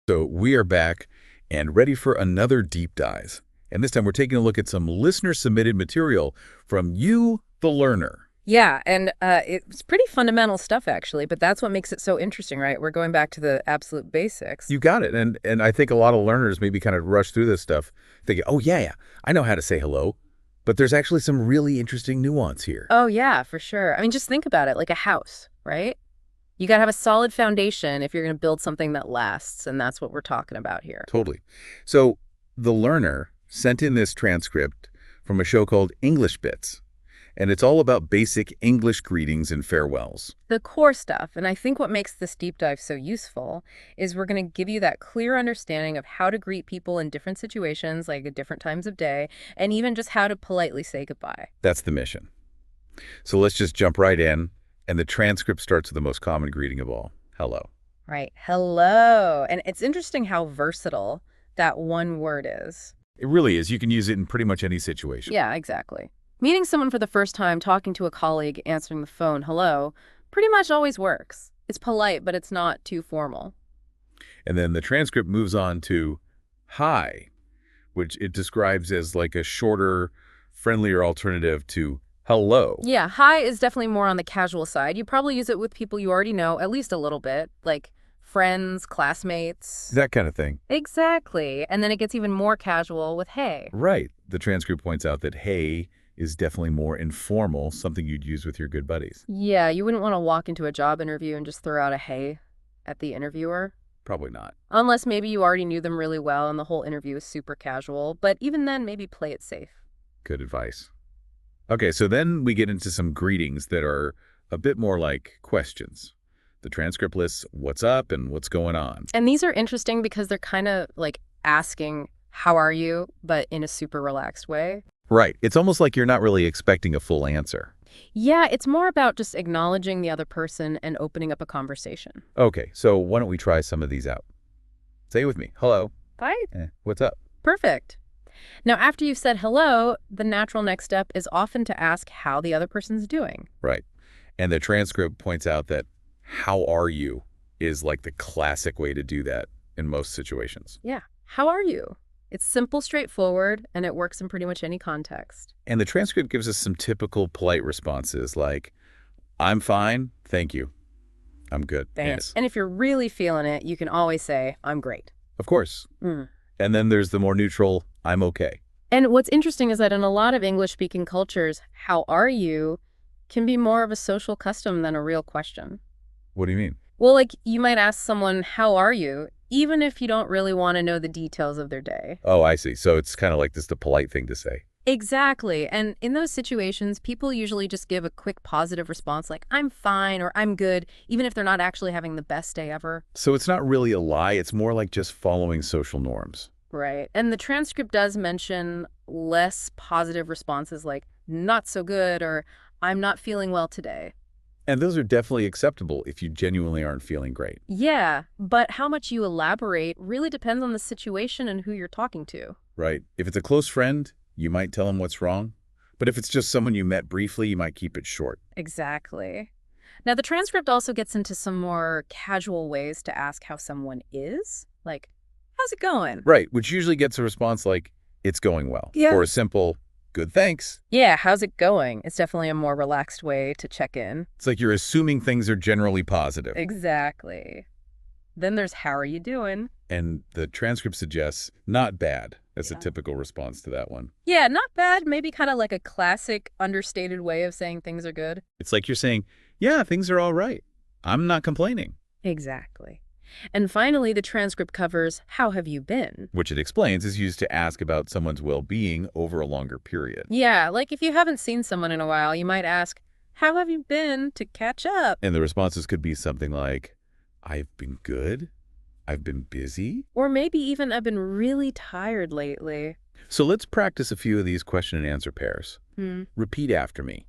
So we are back and ready for another deep dive. And this time we're taking a look at some listener-submitted material from you, the learner. Yeah, and it's pretty fundamental stuff, actually, but that's what makes it so interesting, right? We're going back to the absolute basics. You got it. And I think a lot of learners maybe kind of rush through this stuff thinking, oh, yeah, I know how to say hello. But there's actually some really interesting nuance here. Oh, yeah, for sure. I mean, just think about it, like a house, right? You got to have a solid foundation if you're going to build something that lasts, and that's what we're talking about here. Totally. So the learner sent in this transcript from a show called English Bits, and it's all about basic English greetings and farewells. The core stuff, and I think what makes this deep dive so useful is we're going to give you that clear understanding of how to greet people in different situations, like at different times of day, and even just how to politely say goodbye. That's the mission. So let's just jump right in. And the transcript starts with the most common greeting of all, hello. Right, hello. And it's interesting how versatile that one word is. It really is. You can use it in pretty much any situation. Yeah, exactly. Meeting someone for the first time, talking to a colleague, answering the phone, hello, pretty much always works. It's polite, but it's not too formal. And then the transcript moves on to hi, which it describes as like a shorter, friendlier alternative to hello. Yeah, hi is definitely more on the casual side. You probably use it with people you already know, at least a little bit, like friends, classmates. That kind of thing. Exactly. And then it gets even more casual with hey. Right. The transcript points out that hey is definitely more informal, something you'd use with your good buddies. Yeah, you wouldn't want to walk into a job interview and just throw out a hey at the interviewer. Probably not. Unless maybe you already knew them really well and the whole interview is super casual. But even then, maybe play it safe. Good advice. Okay, so then we get into some greetings that are a bit more like questions. The transcript lists what's up and what's going on. And these are interesting because they're kind of like asking, how are you, but in a super relaxed way. Right. It's almost like you're not really expecting a full answer. Yeah, it's more about just acknowledging the other person and opening up a conversation. Okay, so why don't we try some of these out? Say it with me. Hello. Hi. What's up? Perfect. Now, after you've said hello, the natural next step is often to ask how the other person's doing. Right. And the transcript points out that how are you is like the classic way to do that in most situations. Yeah. How are you? It's simple, straightforward, and it works in pretty much any context. And the transcript gives us some typical polite responses like, I'm fine, thank you. I'm good. Thanks. And if you're really feeling it, you can always say, I'm great. Of course. And then there's the more neutral, I'm okay. And what's interesting is that in a lot of English-speaking cultures, how are you can be more of a social custom than a real question. What do you mean? Well, like you might ask someone, how are you, even if you don't really want to know the details of their day. Oh, I see. So it's kind of like this the polite thing to say. Exactly. And in those situations, people usually just give a quick positive response like, I'm fine or I'm good, even if they're not actually having the best day ever. So it's not really a lie. It's more like just following social norms. Right. And the transcript does mention less positive responses like, not so good or I'm not feeling well today. And those are definitely acceptable if you genuinely aren't feeling great. Yeah, but how much you elaborate really depends on the situation and who you're talking to. Right. If it's a close friend, you might tell them what's wrong. But if it's just someone you met briefly, you might keep it short. Exactly. Now, the transcript also gets into some more casual ways to ask how someone is. Like, how's it going? Right, which usually gets a response like, it's going well. Yeah. Or a simple, good thanks. Yeah, how's it going? It's definitely a more relaxed way to check in. It's like you're assuming things are generally positive. Exactly. Then there's how are you doing? And the transcript suggests not bad. That's a typical response to that one. Yeah, not bad. Maybe kind of like a classic understated way of saying things are good. It's like you're saying, yeah, things are all right. I'm not complaining. Exactly. And finally, the transcript covers how have you been? Which it explains is used to ask about someone's well-being over a longer period. Yeah, like if you haven't seen someone in a while, you might ask, how have you been to catch up? And the responses could be something like, I've been good. I've been busy. Or maybe even I've been really tired lately. So let's practice a few of these question and answer pairs. Repeat after me.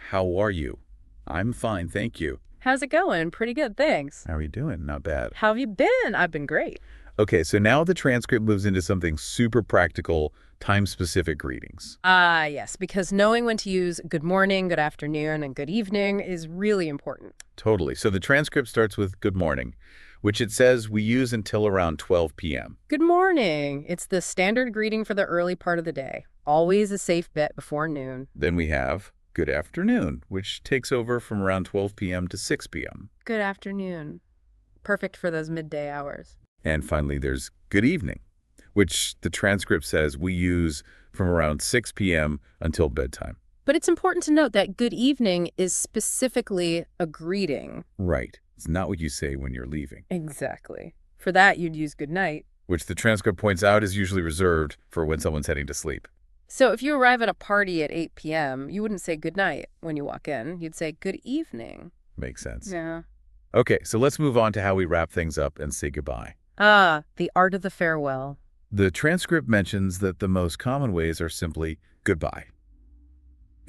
How are you? I'm fine, thank you. How's it going? Pretty good, thanks. How are you doing? Not bad. How have you been? I've been great. Okay, so now the transcript moves into something super practical, time-specific greetings. Yes, because knowing when to use good morning, good afternoon, and good evening is really important. Totally. So the transcript starts with good morning, which it says we use until around 12 p.m. Good morning. It's the standard greeting for the early part of the day. Always a safe bet before noon. Then we have good afternoon, which takes over from around 12 p.m. to 6 p.m. Good afternoon. Perfect for those midday hours. And finally, there's good evening, which the transcript says we use from around 6 p.m. until bedtime. But it's important to note that good evening is specifically a greeting. Right. It's not what you say when you're leaving. Exactly. For that, you'd use good night. Which the transcript points out is usually reserved for when someone's heading to sleep. So if you arrive at a party at 8 p.m., you wouldn't say good night when you walk in. You'd say good evening. Makes sense. Yeah. Okay, so let's move on to how we wrap things up and say goodbye. Ah, the art of the farewell. The transcript mentions that the most common ways are simply goodbye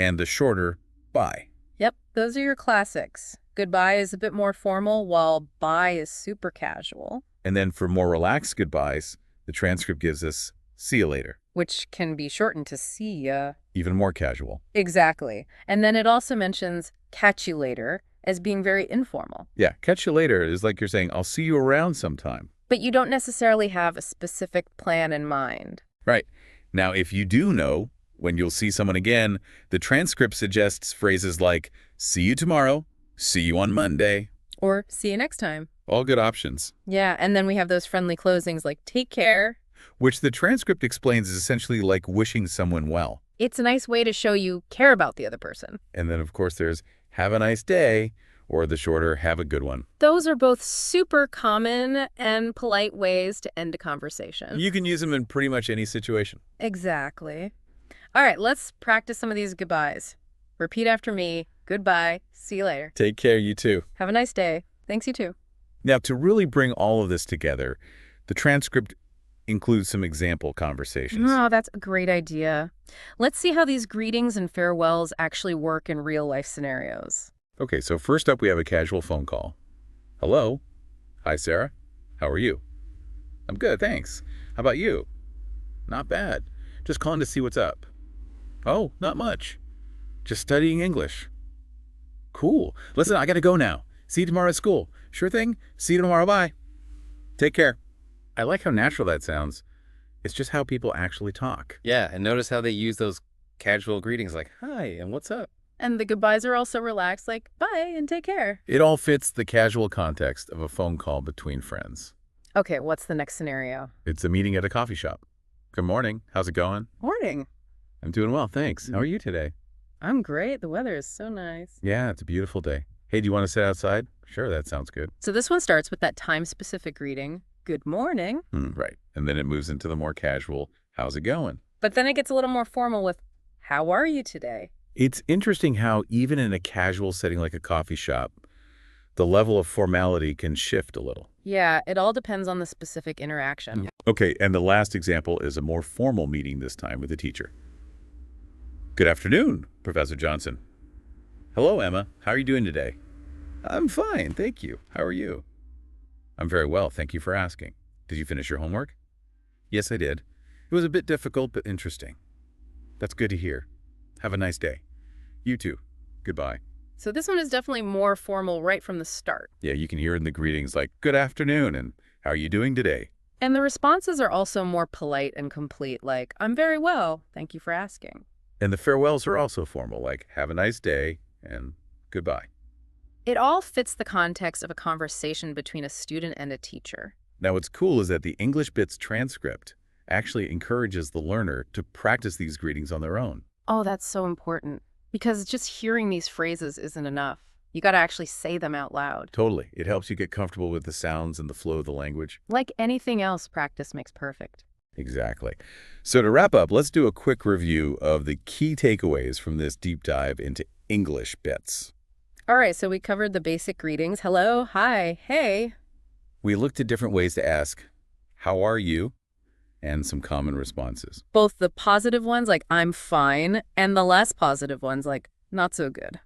and the shorter bye. Yep, those are your classics. Goodbye is a bit more formal, while bye is super casual. And then for more relaxed goodbyes, the transcript gives us see you later. Which can be shortened to see ya. Even more casual. Exactly. And then it also mentions catch you later as being very informal. Yeah, catch you later is like you're saying, I'll see you around sometime. But you don't necessarily have a specific plan in mind. Right. Now, if you do know when you'll see someone again, the transcript suggests phrases like, see you tomorrow, see you on Monday. Or see you next time. All good options. Yeah, and then we have those friendly closings like take care. Which the transcript explains is essentially like wishing someone well. It's a nice way to show you care about the other person. And then, of course, there's have a nice day, or the shorter have a good one. Those are both super common and polite ways to end a conversation. You can use them in pretty much any situation. Exactly. All right, let's practice some of these goodbyes. Repeat after me. Goodbye. See you later. Take care, you too. Have a nice day. Thanks, you too. Now, to really bring all of this together, the transcript includes some example conversations. Oh, that's a great idea. Let's see how these greetings and farewells actually work in real-life scenarios. Okay, so first up we have a casual phone call. Hello? Hi, Sarah. How are you? I'm good, thanks. How about you? Not bad. Just calling to see what's up. Oh, not much. Just studying English. Cool. Listen, I gotta go now. See you tomorrow at school. Sure thing. See you tomorrow. Bye. Take care. I like how natural that sounds. It's just how people actually talk. Yeah, and notice how they use those casual greetings like, hi, and what's up? And the goodbyes are also relaxed, like bye and take care. It all fits the casual context of a phone call between friends. Okay, what's the next scenario? It's a meeting at a coffee shop. Good morning. How's it going? Morning. I'm doing well, thanks. How are you today? I'm great. The weather is so nice. Yeah, it's a beautiful day. Hey, do you want to sit outside? Sure, that sounds good. So this one starts with that time-specific greeting, good morning. Right. And then it moves into the more casual, how's it going? But then it gets a little more formal with, how are you today? It's interesting how even in a casual setting like a coffee shop, the level of formality can shift a little. Yeah, it all depends on the specific interaction. Okay, and the last example is a more formal meeting this time with a teacher. Good afternoon, Professor Johnson. Hello, Emma. How are you doing today? I'm fine, thank you. How are you? I'm very well, thank you for asking. Did you finish your homework? Yes, I did. It was a bit difficult, but interesting. That's good to hear. Have a nice day. You too. Goodbye. So this one is definitely more formal right from the start. Yeah, you can hear in the greetings like, good afternoon, and how are you doing today? And the responses are also more polite and complete, like, I'm very well, thank you for asking. And the farewells are also formal, like, have a nice day, and goodbye. It all fits the context of a conversation between a student and a teacher. Now, what's cool is that the English Bits transcript actually encourages the learner to practice these greetings on their own. Oh, that's so important. Because just hearing these phrases isn't enough. You got to actually say them out loud. Totally. It helps you get comfortable with the sounds and the flow of the language. Like anything else, practice makes perfect. Exactly. So to wrap up, let's do a quick review of the key takeaways from this deep dive into English Bits. All right, so we covered the basic greetings. Hello, hi, hey. We looked at different ways to ask, how are you? And some common responses. Both the positive ones, like I'm fine, and the less positive ones, like not so good.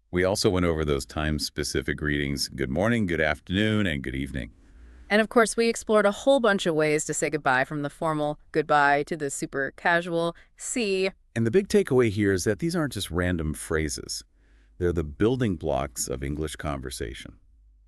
We also went over those time-specific greetings, good morning, good afternoon, and good evening. And of course, we explored a whole bunch of ways to say goodbye, from the formal goodbye to the super casual see. And the big takeaway here is that these aren't just random phrases. They're the building blocks of English conversation.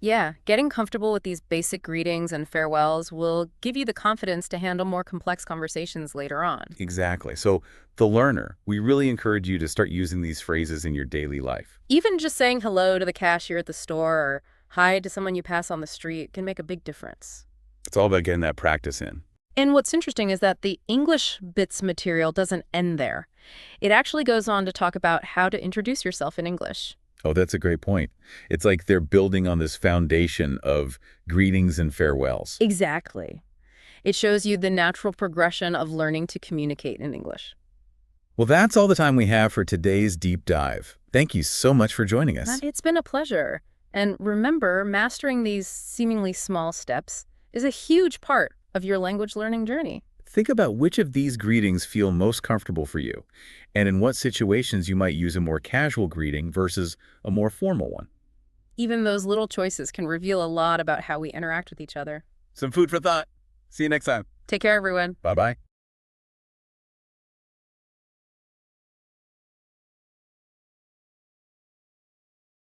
Yeah, getting comfortable with these basic greetings and farewells will give you the confidence to handle more complex conversations later on. Exactly. So the learner, we really encourage you to start using these phrases in your daily life. Even just saying hello to the cashier at the store or hi to someone you pass on the street can make a big difference. It's all about getting that practice in. And what's interesting is that the English bits material doesn't end there. It actually goes on to talk about how to introduce yourself in English. Oh, that's a great point. It's like they're building on this foundation of greetings and farewells. Exactly. It shows you the natural progression of learning to communicate in English. Well, that's all the time we have for today's deep dive. Thank you so much for joining us. It's been a pleasure. And remember, mastering these seemingly small steps is a huge part of your language learning journey. Think about which of these greetings feel most comfortable for you, and in what situations you might use a more casual greeting versus a more formal one. Even those little choices can reveal a lot about how we interact with each other. Some food for thought. See you next time. Take care, everyone. Bye-bye.